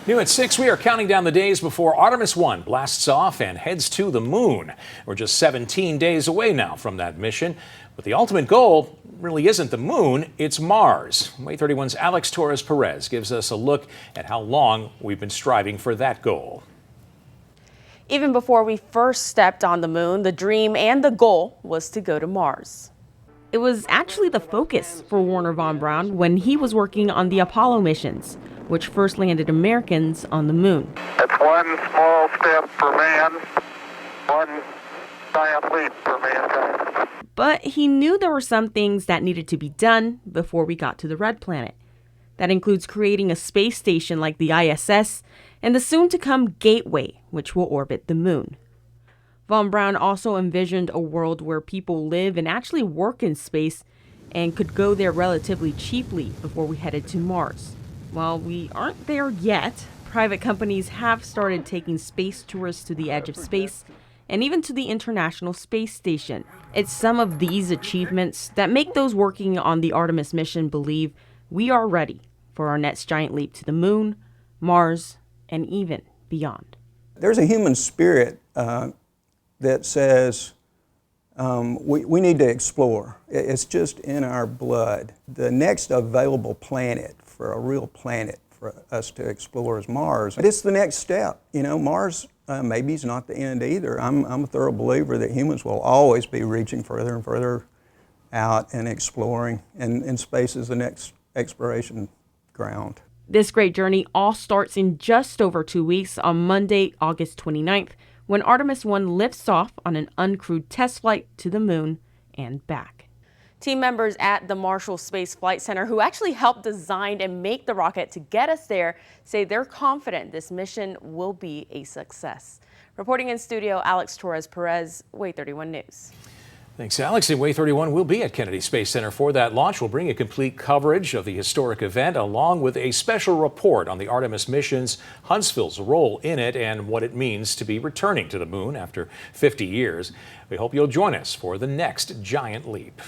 New at 6, we are counting down the days before Artemis 1 blasts off and heads to the moon. We're just 17 days away now from that mission. But the ultimate goal really isn't the moon, it's Mars. WAAY 31's Alex Torres Perez gives us a look at how long we've been striving for that goal. Even before we first stepped on the moon, the dream and the goal was to go to Mars. It was actually the focus for Wernher von Braun when he was working on the Apollo missions, which first landed Americans on the moon. It's one small step for man, one giant leap for mankind. But he knew there were some things that needed to be done before we got to the Red Planet. That includes creating a space station like the ISS and the soon-to-come Gateway, which will orbit the moon. Von Braun also envisioned a world where people live and actually work in space and could go there relatively cheaply before we headed to Mars. While we aren't there yet, private companies have started taking space tourists to the edge of space and even to the International Space Station. It's some of these achievements that make those working on the Artemis mission believe we are ready for our next giant leap to the moon, Mars, and even beyond. There's a human spirit that says we need to explore. It's just in our blood. The next available planet, for a real planet for us to explore, is Mars. But it's the next step. You know, Mars maybe is not the end either. I'm a thorough believer that humans will always be reaching further and further out and exploring, and space is the next exploration ground. This great journey all starts in just over 2 weeks on Monday, August 29th, when Artemis 1 lifts off on an uncrewed test flight to the moon and back. Team members at the Marshall Space Flight Center, who actually helped design and make the rocket to get us there, say they're confident this mission will be a success. Reporting in studio, Alex Torres Perez, WAAY 31 News. Thanks, Alex. And WAAY 31 will be at Kennedy Space Center for that launch. We'll bring a complete coverage of the historic event, along with a special report on the Artemis missions, Huntsville's role in it, and what it means to be returning to the moon after 50 years. We hope you'll join us for the next giant leap.